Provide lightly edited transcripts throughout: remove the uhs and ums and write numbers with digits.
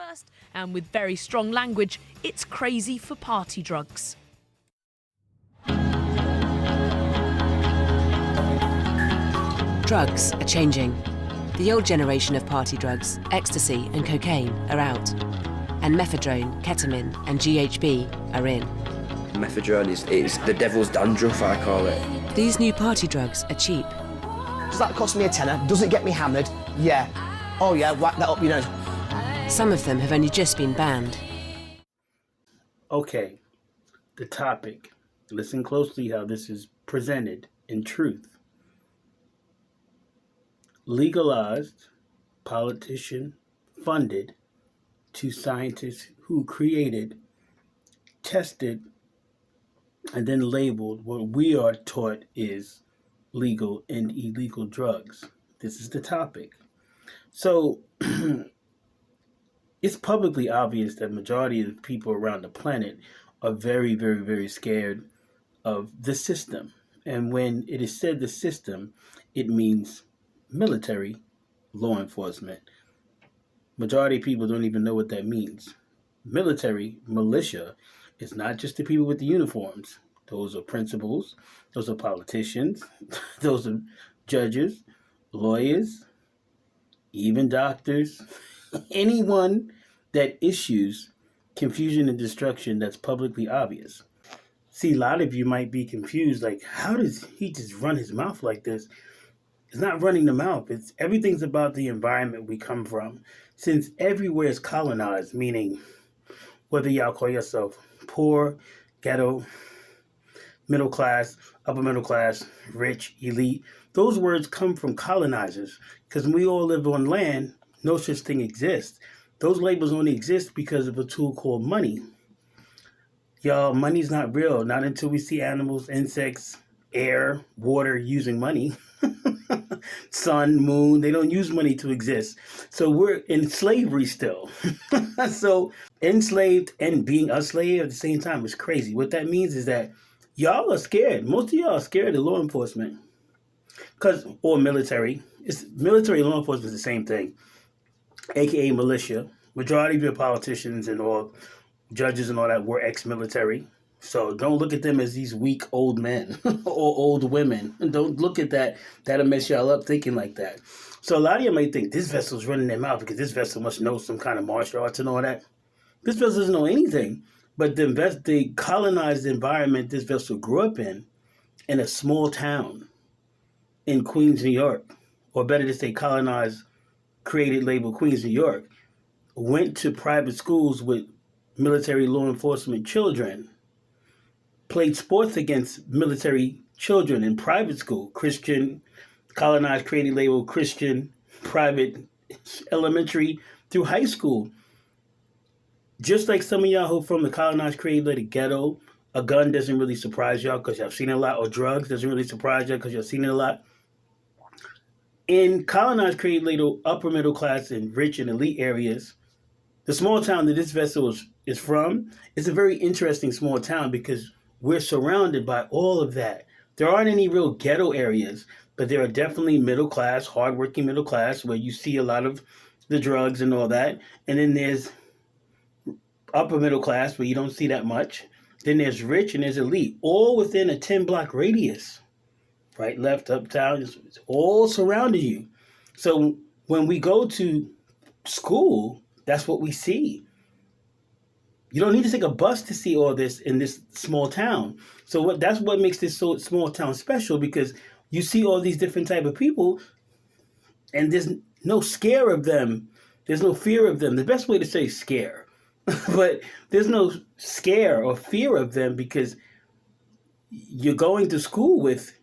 first, and with very strong language, it's crazy for party drugs. Drugs are changing. The old generation of party drugs, ecstasy and cocaine, are out. And mephedrone, ketamine and GHB are in. Mephedrone is the devil's dandruff, I call it. These new party drugs are cheap. Does that cost me a tenner? Does it get me hammered? Yeah. Oh yeah, whack that up, you know. Some of them have only just been banned. Okay, the topic. Listen closely how this is presented in truth. Legalized, politician funded to scientists who created, tested, and then labeled what we are taught is legal and illegal drugs. This is the topic. So it's publicly obvious that majority of the people around the planet are very, very, very scared of the system. And when it is said the system, it means military, law enforcement. Majority of people don't even know what that means. Military, militia, is not just the people with the uniforms. Those are principals, those are politicians, those are judges, lawyers, even doctors, anyone that issues confusion and destruction that's publicly obvious. See, a lot of you might be confused, like, how does he just run his mouth like this? It's not running the mouth. It's everything's about the environment we come from. Since everywhere is colonized, meaning whether y'all call yourself poor, ghetto, middle class, upper middle class, rich, elite, those words come from colonizers. Because when we all live on land, no such thing exists. Those labels only exist because of a tool called money. Y'all, money's not real. Not until we see animals, insects, air, water using money. Sun, moon, they don't use money to exist. So we're in slavery still. So enslaved and being a slave at the same time is crazy. What that means is that y'all are scared. Most of y'all are scared of law enforcement. Or military. It's military and law enforcement is the same thing. AKA militia. Majority of your politicians and all judges and all that were ex-military. So don't look at them as these weak old men or old women. Don't look at that. That'll mess y'all up thinking like that. So a lot of you might think this vessel's running their mouth because this vessel must know some kind of martial arts and all that. This vessel doesn't know anything. But the colonized environment this vessel grew up in a small town in Queens, New York, or better to say colonized, created, labeled Queens, New York, went to private schools with military law enforcement children, played sports against military children in private school, Christian, colonized, created, labeled Christian, private, elementary through high school. Just like some of y'all who are from the colonized, created, labeled ghetto, a gun doesn't really surprise y'all because y'all seen it a lot, or drugs doesn't really surprise y'all because y'all seen it a lot. In colonized, created, labeled upper middle class and rich and elite areas, the small town that this vessel is from is a very interesting small town because we're surrounded by all of that. There aren't any real ghetto areas, but there are definitely middle class, hardworking middle class, where you see a lot of the drugs and all that. And then there's upper middle class, where you don't see that much. Then there's rich and there's elite, all within a 10-block radius. Right, left, up, down, it's all surrounding you. So when we go to school, that's what we see. You don't need to take a bus to see all this in this small town. So that's what makes this so small town special, because you see all these different type of people and there's no scare of them. There's no fear of them. The best way to say scare, but there's no scare or fear of them because you're going to school with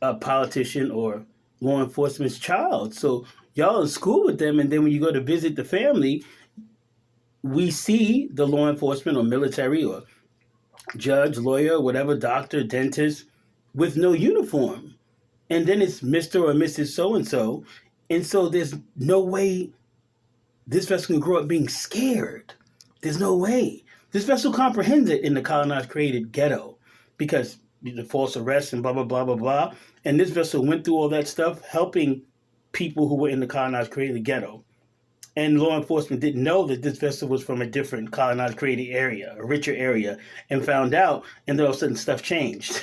a politician or law enforcement's child. So y'all in school with them, and then when you go to visit the family, we see the law enforcement or military or judge, lawyer, whatever, doctor, dentist with no uniform. And then it's Mr. or Mrs. So-and-so. And so there's no way this vessel can grow up being scared. There's no way. This vessel comprehends it in the colonized, created ghetto because the false arrest and blah, blah, blah, blah, blah. And this vessel went through all that stuff, helping people who were in the colonized, created ghetto. and law enforcement didn't know that this vessel was from a different colonized created area, a richer area, and found out, and then all of a sudden stuff changed.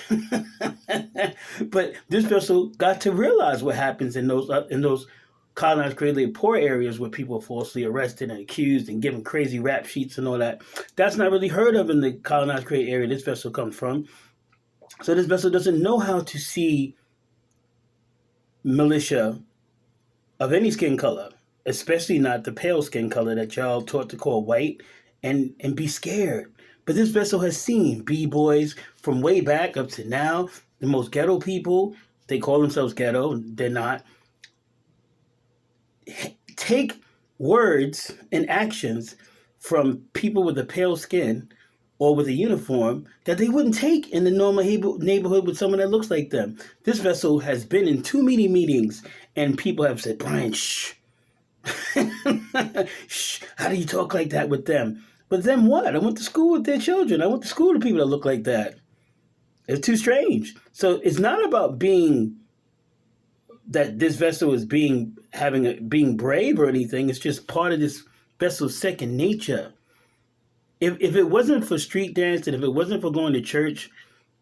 But this vessel got to realize what happens in those colonized created poor areas where people are falsely arrested and accused and given crazy rap sheets and all that. That's not really heard of in the colonized created area this vessel comes from. So this vessel doesn't know how to see militia of any skin color, especially not the pale skin color that y'all taught to call white, and be scared. But this vessel has seen B-boys from way back up to now, the most ghetto people, they call themselves ghetto, they're not, take words and actions from people with a pale skin or with a uniform that they wouldn't take in the normal neighborhood with someone that looks like them. This vessel has been in too many meetings and people have said, Brian, shh. Shh, how do you talk like that with them? But then what? I went to school with their children. I went to school with people that look like that. It's too strange. So it's not about being that this vessel is being brave or anything. It's just part of this vessel's second nature. If it wasn't for street dance and if it wasn't for going to church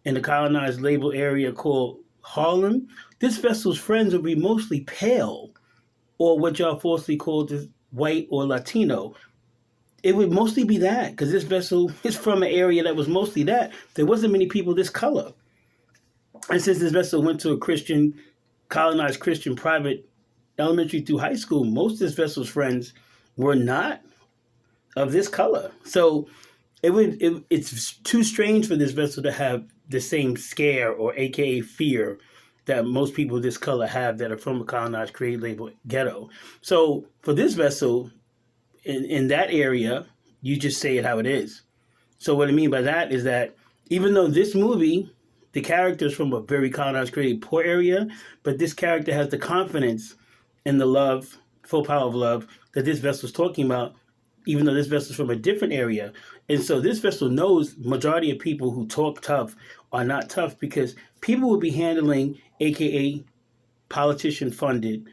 in the colonized label area called Harlem, this vessel's friends would be mostly pale, or what y'all falsely called is white or Latino. It would mostly be that, because this vessel is from an area that was mostly that. There wasn't many people this color. And since this vessel went to a colonized Christian private elementary through high school, most of this vessel's friends were not of this color. So it's too strange for this vessel to have the same scare or AKA fear that most people of this color have that are from a colonized created label ghetto. So for this vessel, in that area, you just say it how it is. So what I mean by that is that even though this movie, the character is from a very colonized created poor area, but this character has the confidence and the love, full power of love, that this vessel is talking about, even though this vessel is from a different area. And so this vessel knows majority of people who talk tough are not tough, because people will be handling AKA politician funded,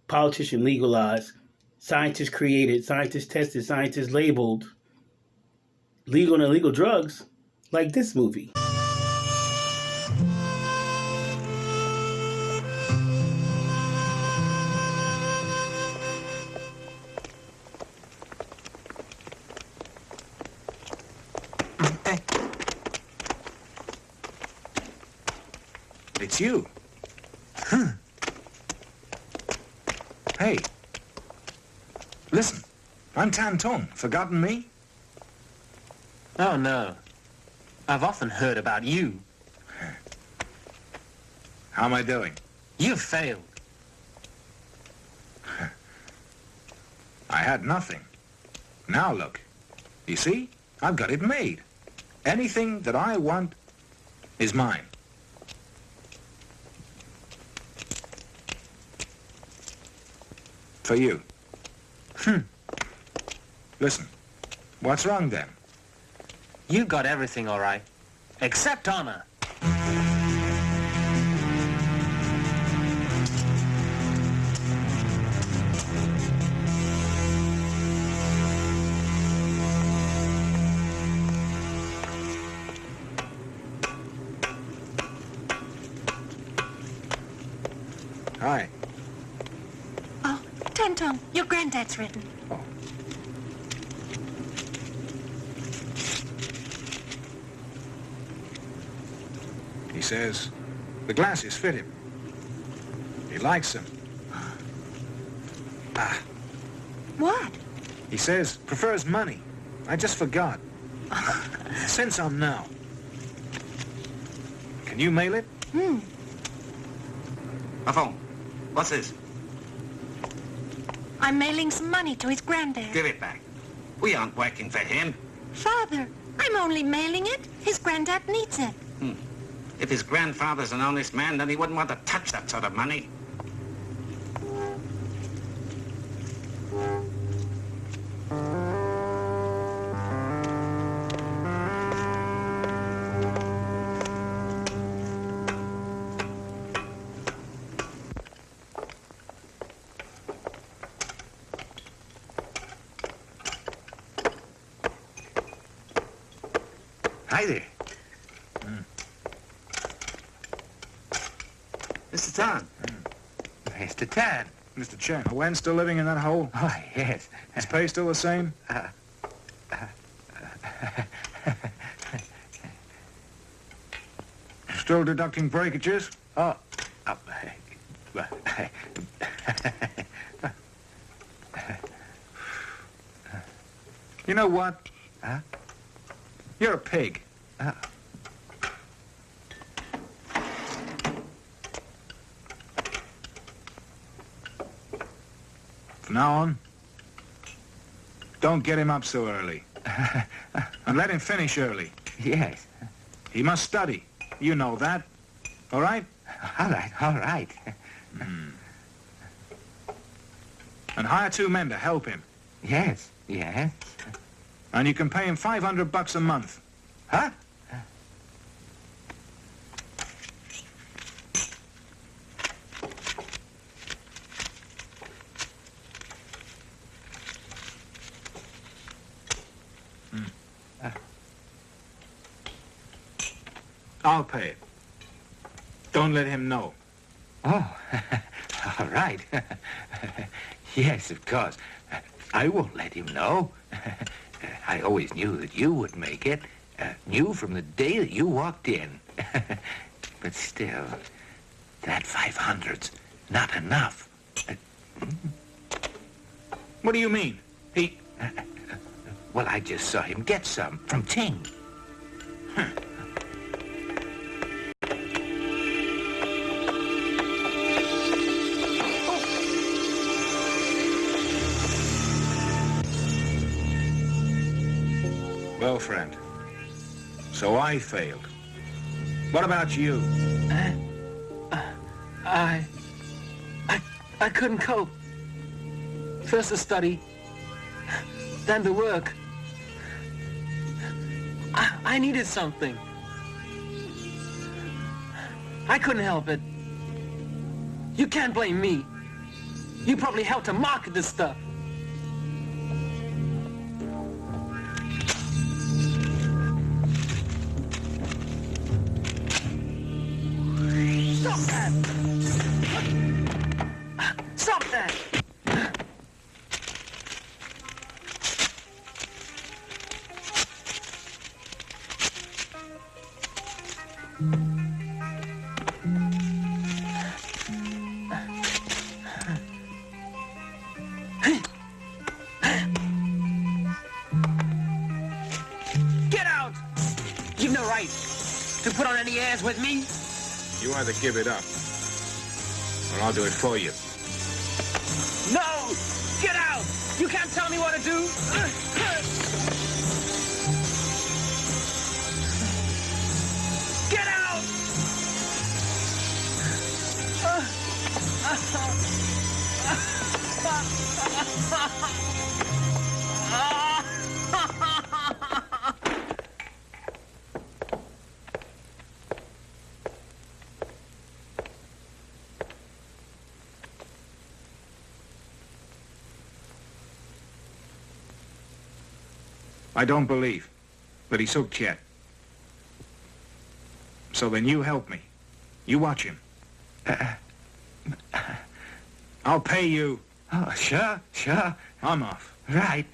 politician legalized, scientists created, scientists tested, scientists labeled, legal and illegal drugs like this movie. It's you. Huh. Hey. Listen, I'm Tan Tong. Forgotten me? Oh, no. I've often heard about you. How am I doing? You've failed. I had nothing. Now look. You see? I've got it made. Anything that I want is mine. For you. Listen, what's wrong then? You got everything all right, except honor. Hi. Oh, Tantong, your granddad's written. Oh. He says the glasses fit him. He likes them. Ah. What? He says prefers money. I just forgot. Send some now. Can you mail it? Phone. What's this? I'm mailing some money to his granddad. Give it back. We aren't working for him. Father, I'm only mailing it. His granddad needs it. If his grandfather's an honest man, then he wouldn't want to touch that sort of money. Hi there. Mr. Tan. Mr. Tan. Mr. Chen, are Wen still living in that hole? Oh, yes. His pay still the same? Still deducting breakages? Oh, You know what? Huh? You're a pig. From now on, don't get him up so early. And let him finish early. yes. He must study. You know that. All right? All right, all right. And hire 2 men to help him. Yes, yes. And you can pay him $500 a month. Huh? I'll pay it. Don't let him know. Oh, all right. Yes, of course. I won't let him know. I always knew that you would make it. Knew from the day that you walked in. But still, that 500's not enough. What do you mean? He... Well, I just saw him get some from Ting. Well, friend, so I failed. What about you? I couldn't cope. First the study, then the work. I needed something. I couldn't help it. You can't blame me. You probably helped to market this stuff. Stop that! Stop that! Get out! You've no right to put on any airs with me. You either give it up, or I'll do it for you. No! Get out! You can't tell me what to do! Get out! I don't believe that he's hooked yet. So then you help me. You watch him. I'll pay you. Oh, sure, sure. I'm off. Right.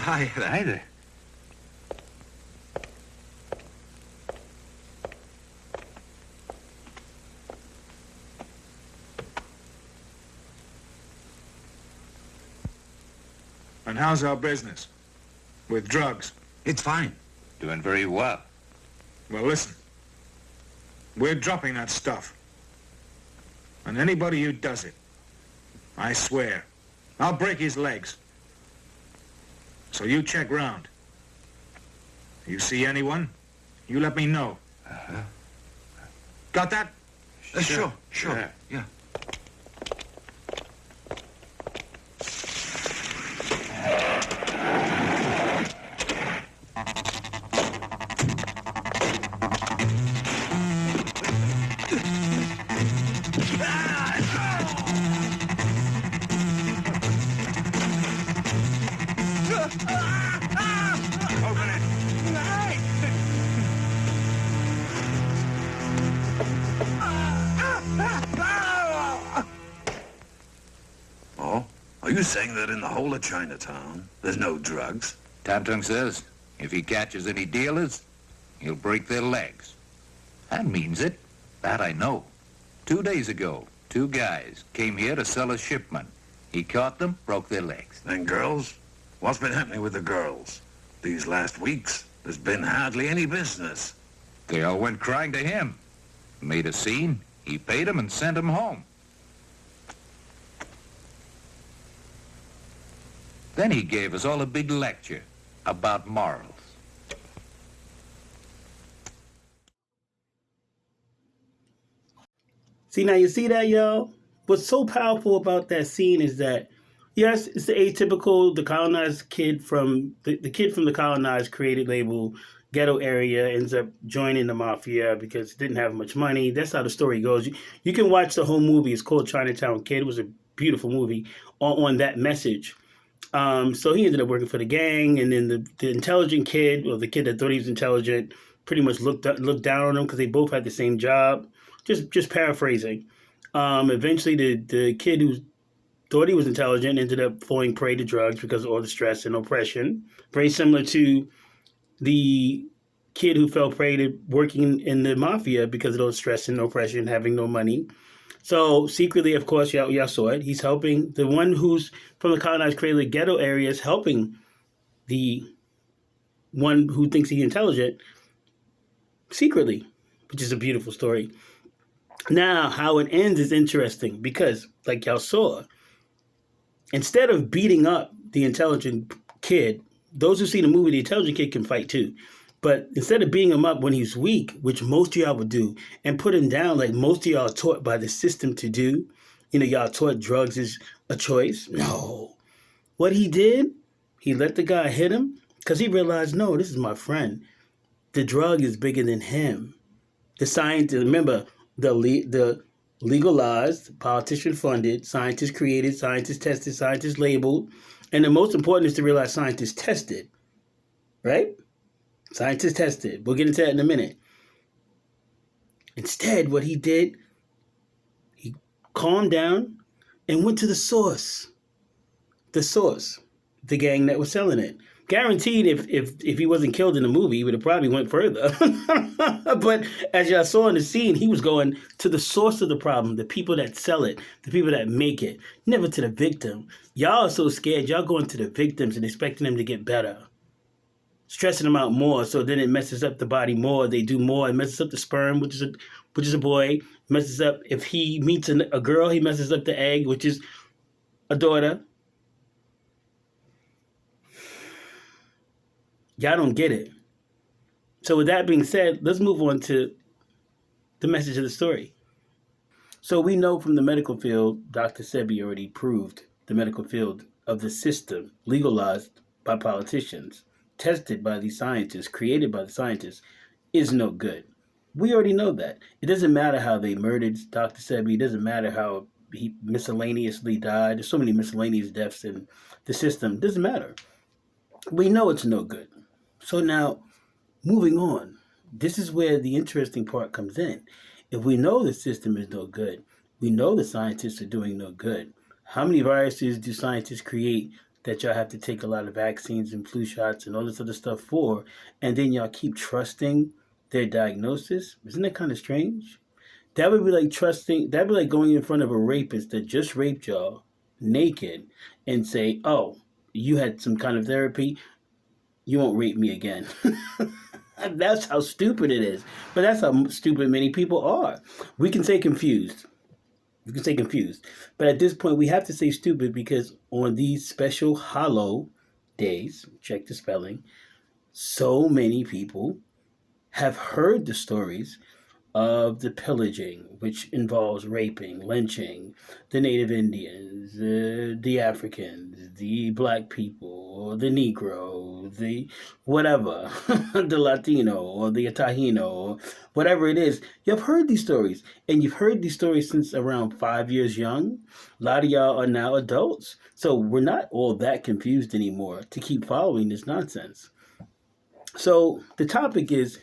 Hi there. Hi there. And how's our business? With drugs? It's fine. Doing very well. Well, listen. We're dropping that stuff. And anybody who does it, I swear, I'll break his legs. So you check round. You see anyone, you let me know. Got that? Sure. Yeah. Oh? Are you saying that in the whole of Chinatown, there's no drugs? Tamtung says if he catches any dealers, he'll break their legs. That means it. That I know. 2 days ago, 2 guys came here to sell a shipment. He caught them, broke their legs. And girls? What's been happening with the girls? These last weeks, there's been hardly any business. They all went crying to him. Made a scene. He paid them and sent them home. Then he gave us all a big lecture about morals. See, now you see that, y'all? What's so powerful about that scene is that, yes, it's the atypical, the colonized kid from, the kid from the colonized created label ghetto area ends up joining the mafia because he didn't have much money. That's how the story goes. You can watch the whole movie. It's called Chinatown Kid. It was a beautiful movie on that message. So he ended up working for the gang, and then the intelligent kid, or the kid that thought he was intelligent, pretty much looked down on him because they both had the same job. Just paraphrasing. Eventually, the kid who thought he was intelligent ended up falling prey to drugs because of all the stress and oppression. Very similar to the kid who fell prey to working in the mafia because of those stress and oppression, having no money. So secretly, of course, y'all saw it. He's helping the one who's from the colonized created ghetto areas, helping the one who thinks he's intelligent secretly, which is a beautiful story. Now, how it ends is interesting because, like y'all saw, instead of beating up the intelligent kid, those who see the movie, the intelligent kid can fight too. But instead of beating him up when he's weak, which most of y'all would do, and put him down like most of y'all are taught by the system to do, y'all taught drugs is a choice. No. What he did, he let the guy hit him because he realized, no, this is my friend. The drug is bigger than him. The scientist, remember, the legalized, politician-funded, scientists created, scientists tested, scientists labeled, and the most important is to realize scientists tested, right? Scientists tested. We'll get into that in a minute. Instead, what he did, he calmed down and went to the source. The gang that was selling it. Guaranteed, if he wasn't killed in the movie, he would have probably went further. But as y'all saw in the scene, he was going to the source of the problem, the people that sell it, the people that make it, never to the victim. Y'all are so scared. Y'all going to the victims and expecting them to get better. Stressing them out more, so then it messes up the body more. They do more. It messes up the sperm, which is a boy. Messes up, if he meets a girl, he messes up the egg, which is a daughter. Y'all don't get it. So with that being said, let's move on to the message of the story. So we know from the medical field, Dr. Sebi already proved the medical field of the system, legalized by politicians, tested by these scientists, created by the scientists, is no good. We already know that. It doesn't matter how they murdered Dr. Sebi. It doesn't matter how he miscellaneously died. There's so many miscellaneous deaths in the system. It doesn't matter. We know it's no good. So now, moving on, this is where the interesting part comes in. If we know the system is no good, we know the scientists are doing no good. How many viruses do scientists create that y'all have to take a lot of vaccines and flu shots and all this other stuff for, and then y'all keep trusting their diagnosis? Isn't that kind of strange? That would be like going in front of a rapist that just raped y'all naked and say, oh, you had some kind of therapy, you won't rape me again. That's how stupid it is. But that's how stupid many people are. We can say confused. But at this point, we have to say stupid because on these special hollow days, check the spelling, so many people have heard the stories of the pillaging, which involves raping, lynching, the Native Indians, the Africans, the black people, the Negro, the whatever, the Latino, or the Tahino, or whatever it is. You've heard these stories, and you've heard these stories since around 5 years young. A lot of y'all are now adults, so we're not all that confused anymore to keep following this nonsense. So the topic is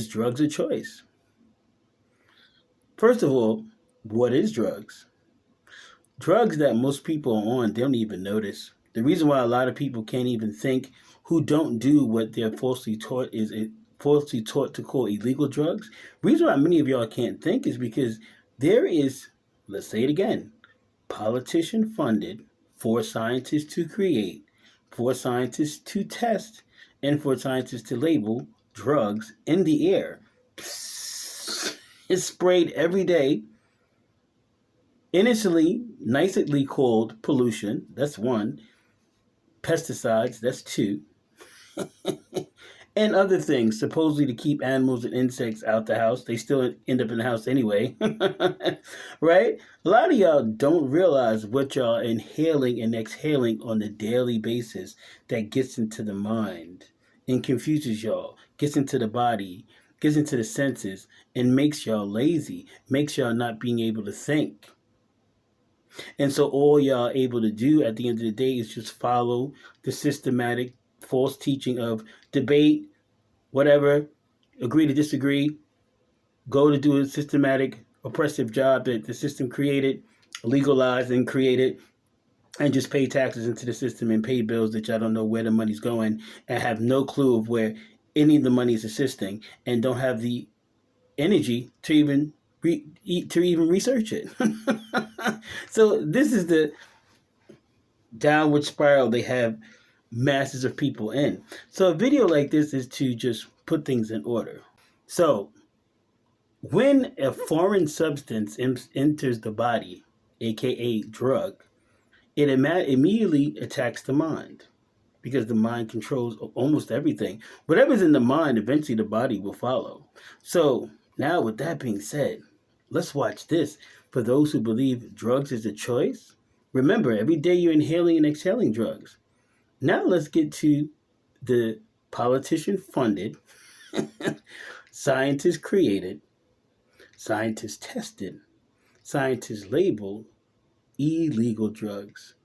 drugs a choice? First of all, What is drugs? Drugs that most people are on, they don't even notice. The reason why a lot of people can't even think, who don't do what they're falsely taught to call illegal drugs. The reason why many of y'all can't think is because there is, let's say it again, politician funded for scientists to create, for scientists to test, and for scientists to label drugs in the air. It's sprayed every day. Initially, nicely called pollution, that's one. Pesticides, that's two. And other things, supposedly to keep animals and insects out the house. They still end up in the house anyway. Right? A lot of y'all don't realize what y'all inhaling and exhaling on a daily basis that gets into the mind and confuses y'all, gets into the body, gets into the senses, and makes y'all lazy, makes y'all not being able to think. And so all y'all are able to do at the end of the day is just follow the systematic false teaching of debate, whatever, agree to disagree, go to do a systematic oppressive job that the system created, legalized and created, and just pay taxes into the system and pay bills that y'all don't know where the money's going and have no clue of where any of the money is assisting and don't have the energy to even research it. So this is the downward spiral they have masses of people in. So a video like this is to just put things in order. So when a foreign substance enters the body, aka drug, it immediately attacks the mind because the mind controls almost everything. Whatever's in the mind, eventually the body will follow. So now with that being said, let's watch this. For those who believe drugs is a choice, remember, every day you're inhaling and exhaling drugs. Now let's get to the politician-funded, scientist-created, scientist-tested, scientist-labeled illegal drugs.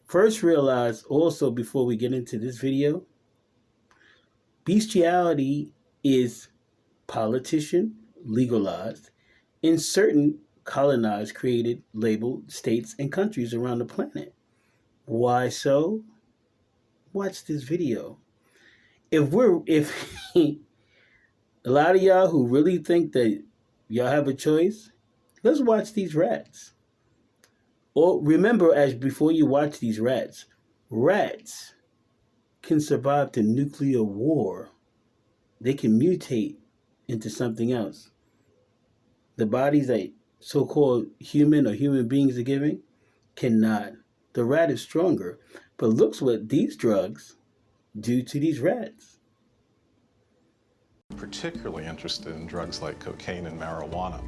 First, realize also before we get into this video, bestiality is politician legalized in certain colonized, created, labeled states and countries around the planet. Why so? Watch this video. If a lot of y'all who really think that y'all have a choice, let's watch these rats. Or remember, as before you watch these rats can survive the nuclear war. They can mutate into something else. The bodies that so-called human or human beings are giving cannot. The rat is stronger. But look what these drugs do to these rats. Particularly interested in drugs like cocaine and marijuana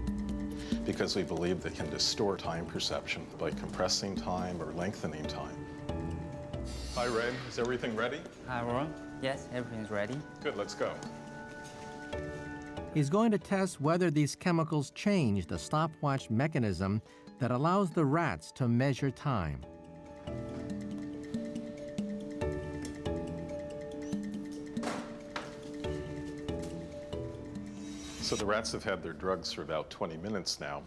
because we believe they can distort time perception by compressing time or lengthening time. Hi, Ray. Is everything ready? Hi, Ron. Yes, everything's ready. Good, let's go. He's going to test whether these chemicals change the stopwatch mechanism that allows the rats to measure time. So the rats have had their drugs for about 20 minutes now.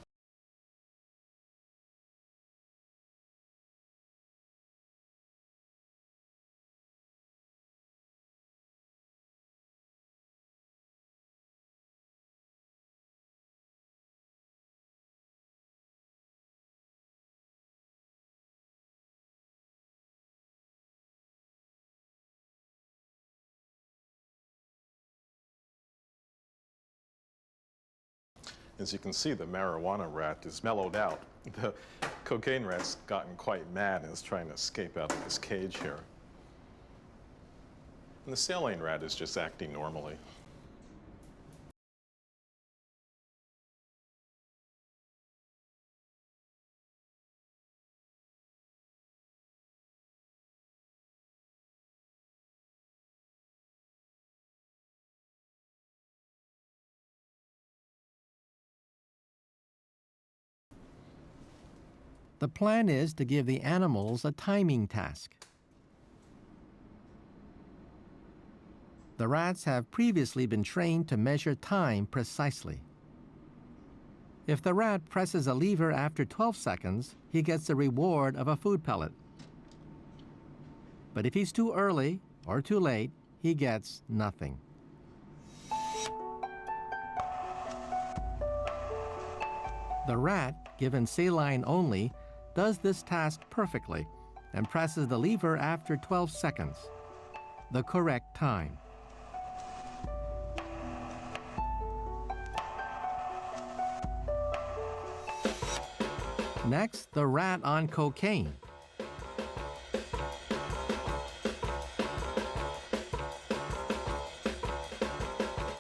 As you can see, the marijuana rat is mellowed out. The cocaine rat's gotten quite mad and is trying to escape out of this cage here. And the saline rat is just acting normally. The plan is to give the animals a timing task. The rats have previously been trained to measure time precisely. If the rat presses a lever after 12 seconds, he gets the reward of a food pellet. But if he's too early or too late, he gets nothing. The rat, given saline only, does this task perfectly and presses the lever after 12 seconds, the correct time. Next, the rat on cocaine.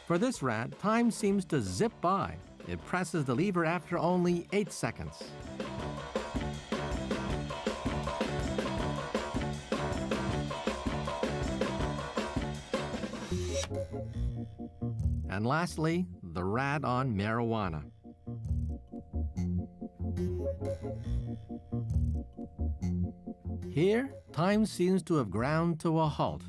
For this rat, time seems to zip by. It presses the lever after only 8 seconds. And lastly, the rat on marijuana. Here, time seems to have ground to a halt.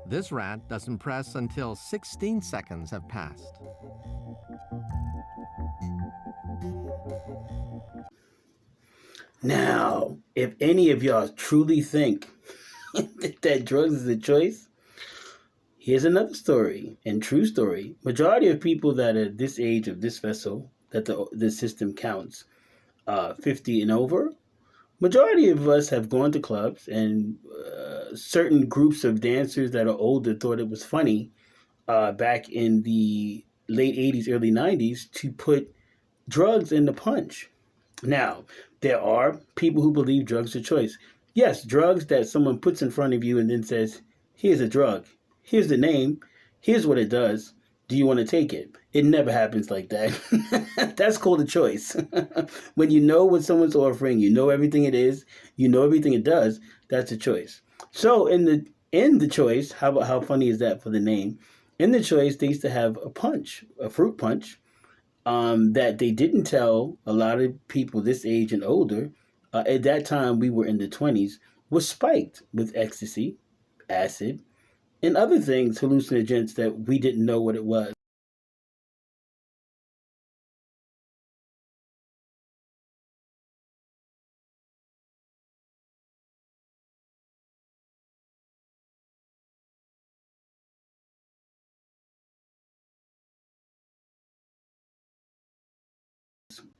This rat doesn't press until 16 seconds have passed. Now, if any of y'all truly think that drugs is a choice, here's another story, and true story. Majority of people that are this age of this vessel, that the system counts, 50 and over, majority of us have gone to clubs, and certain groups of dancers that are older thought it was funny back in the late 80s, early 90s to put drugs in the punch. Now, there are people who believe drugs are choice. Yes, drugs that someone puts in front of you and then says, here's a drug, here's the name, here's what it does, do you want to take it? It never happens like that. That's called a choice. When you know what someone's offering, you know everything it is, you know everything it does, that's a choice. So in the choice, how funny is that for the name? In the choice, they used to have a punch, a fruit punch, that they didn't tell a lot of people this age and older. At that time, we were in the 20s, was spiked with ecstasy, acid, and other things, hallucinogens that we didn't know what it was.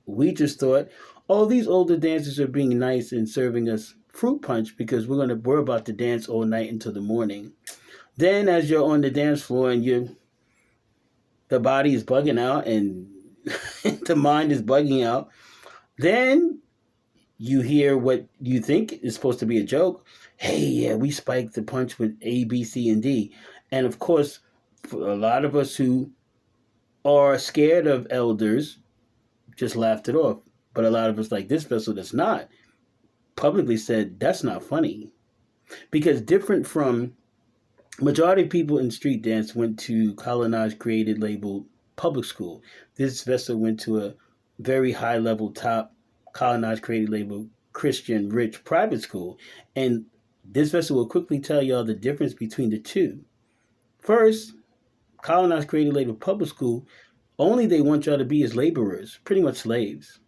We just thought, oh, these older dancers are being nice and serving us fruit punch because we're about to dance all night until the morning. Then as you're on the dance floor and the body is bugging out and the mind is bugging out, then you hear what you think is supposed to be a joke. Hey, yeah, we spiked the punch with A, B, C, and D. And of course, for a lot of us who are scared of elders, just laughed it off. But a lot of us, like this vessel that's not, publicly said, that's not funny. Because different from majority of people in street dance went to colonized, created, labeled public school. This vessel went to a very high level, top, colonized, created, labeled Christian, rich, private school. And this vessel will quickly tell y'all the difference between the two. First, colonized, created, labeled public school, only they want y'all to be as laborers, pretty much slaves.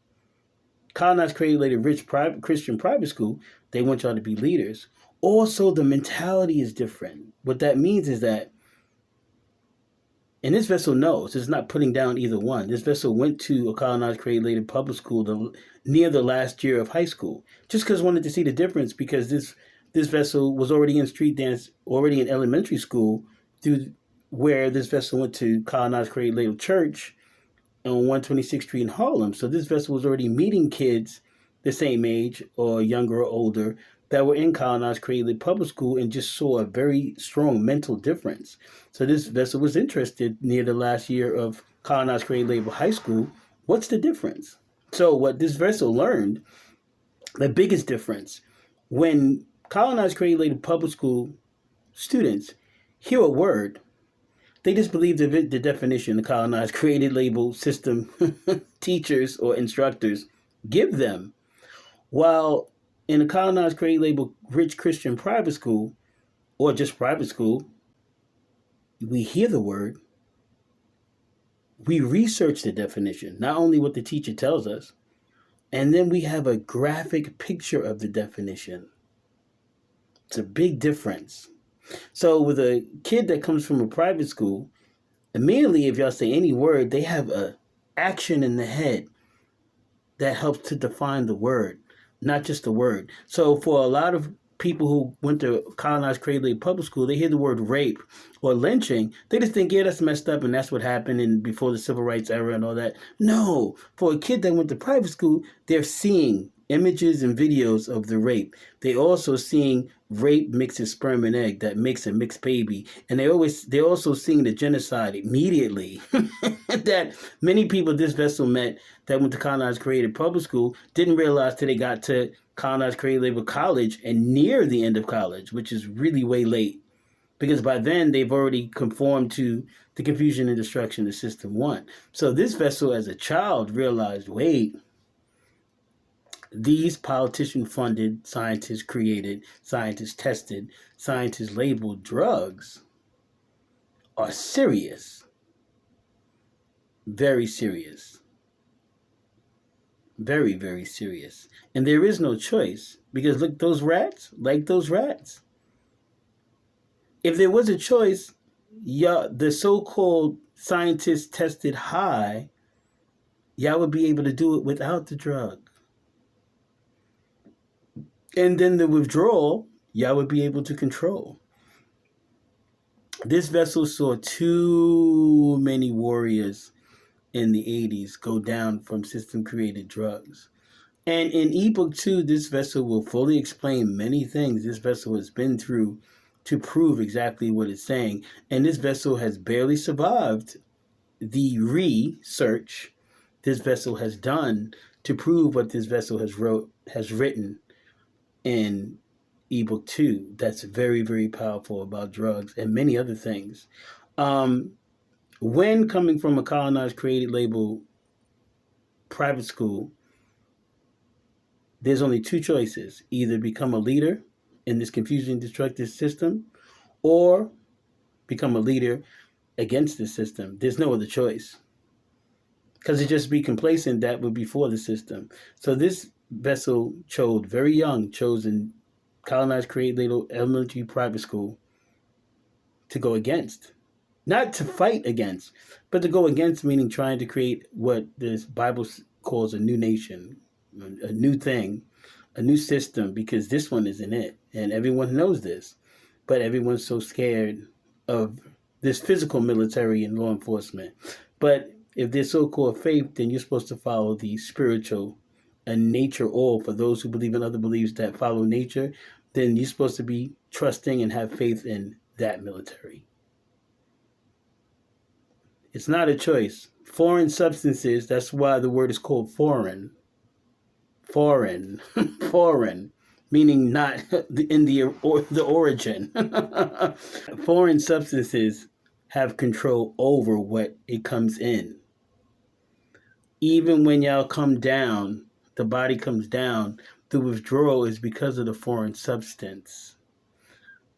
Colonized, created, labeled rich, private, Christian, private school, they want y'all to be leaders. Also, the mentality is different. What that means is that, and this vessel knows, it's not putting down either one. This vessel went to a colonized, created, labeled public school near the last year of high school, just because wanted to see the difference, because this vessel was already in street dance, already in elementary school, through where this vessel went to colonized, created, labeled church on 126th Street in Harlem. So this vessel was already meeting kids the same age or younger or older that were in colonized, created, labeled public school and just saw a very strong mental difference. So this vessel was interested near the last year of colonized, created, labeled high school. What's the difference? So what this vessel learned, the biggest difference, when colonized, created, labeled public school students hear a word, they just believe the definition the colonized, created, labeled system teachers or instructors give them. While in a colonized, created, labeled rich Christian private school, or just private school, we hear the word, we research the definition, not only what the teacher tells us, and then we have a graphic picture of the definition. It's a big difference. So with a kid that comes from a private school, immediately if y'all say any word, they have a action in the head that helps to define the word, not just the word. So for a lot of people who went to colonized created public school, they hear the word rape or lynching, they just think, yeah, that's messed up and that's what happened and before the civil rights era and all that. No, for a kid that went to private school, they're seeing images and videos of the rape. They also seeing rape mixes sperm and egg that makes a mixed baby, and they're also seeing the genocide immediately that many people this vessel met that went to colonized created public school didn't realize till they got to colonized created label college and near the end of college, which is really way late, because by then they've already conformed to the confusion and destruction of System 1. So this vessel as a child realized, wait, these politician-funded, scientist-created, scientist-tested, scientist-labeled drugs are serious. Very serious. Very, very serious. And there is no choice. Because look, those rats, like those rats. If there was a choice, the so-called scientist-tested high, y'all would be able to do it without the drug. And then the withdrawal, y'all would be able to control. This vessel saw too many warriors in the 80s go down from system-created drugs. And in ebook 2, this vessel will fully explain many things this vessel has been through to prove exactly what it's saying. And this vessel has barely survived the research this vessel has done to prove what this vessel has written in ebook 2. That's very, very powerful about drugs and many other things. When coming from a colonized created label private school, there's only two choices: either become a leader in this confusing, destructive system, or become a leader against the system. There's no other choice, because to just be complacent, that would be for the system. So this vessel chose very young, chosen colonized created label elementary private school to go against. Not to fight against, but to go against, meaning trying to create what this Bible calls a new nation, a new thing, a new system, because this one isn't it. And everyone knows this, but everyone's so scared of this physical military and law enforcement. But if they're so-called faith, then you're supposed to follow the spiritual and nature all. For those who believe in other beliefs that follow nature, then you're supposed to be trusting and have faith in that military. It's not a choice. Foreign substances, that's why the word is called foreign. Foreign. Foreign. Meaning not in the origin. Foreign substances have control over what it comes in. Even when y'all come down, the body comes down, the withdrawal is because of the foreign substance.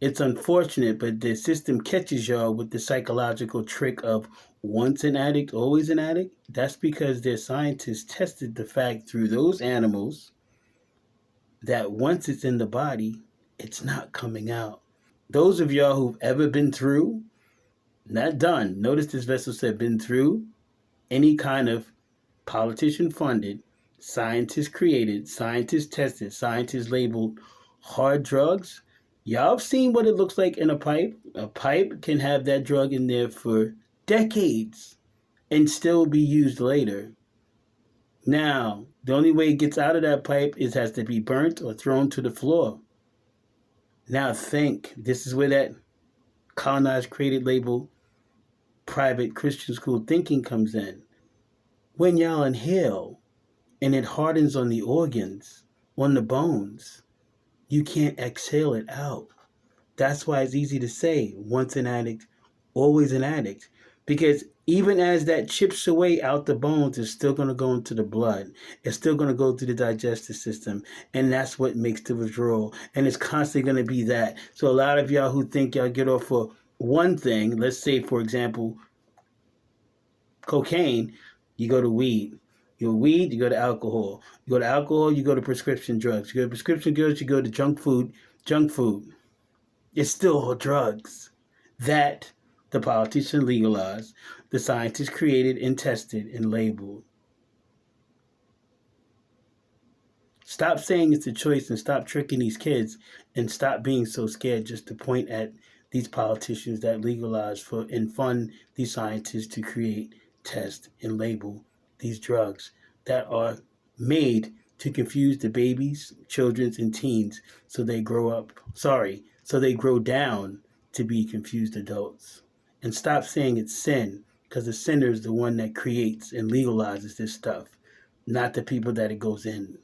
It's unfortunate, but the system catches y'all with the psychological trick of once an addict, always an addict. That's because their scientists tested the fact through those animals that once it's in the body, it's not coming out. Those of y'all who've ever been through, not done, notice this vessel said been through any kind of politician-funded, scientist-created, scientist-tested, scientist-labeled hard drugs. Y'all have seen what it looks like in a pipe. A pipe can have that drug in there for decades and still be used later. Now, the only way it gets out of that pipe is has to be burnt or thrown to the floor. Now think, this is where that colonized, created label, private Christian school thinking comes in. When y'all inhale and it hardens on the organs, on the bones, you can't exhale it out. That's why it's easy to say, once an addict, always an addict. Because even as that chips away out the bones, it's still going to go into the blood. It's still going to go through the digestive system. And that's what makes the withdrawal. And it's constantly going to be that. So a lot of y'all who think y'all get off for one thing, let's say, for example, cocaine, you go to weed. You go weed, you go to alcohol. You go to alcohol, you go to prescription drugs. You go to prescription drugs, you go to junk food. Junk food. It's still all drugs that the politicians legalized, the scientists created and tested and labeled. Stop saying it's a choice and stop tricking these kids and stop being so scared just to point at these politicians that legalize for and fund these scientists to create, test, and label these drugs that are made to confuse the babies, children, and teens so they grow down to be confused adults. And stop saying it's sin, because the sinner is the one that creates and legalizes this stuff, not the people that it goes in.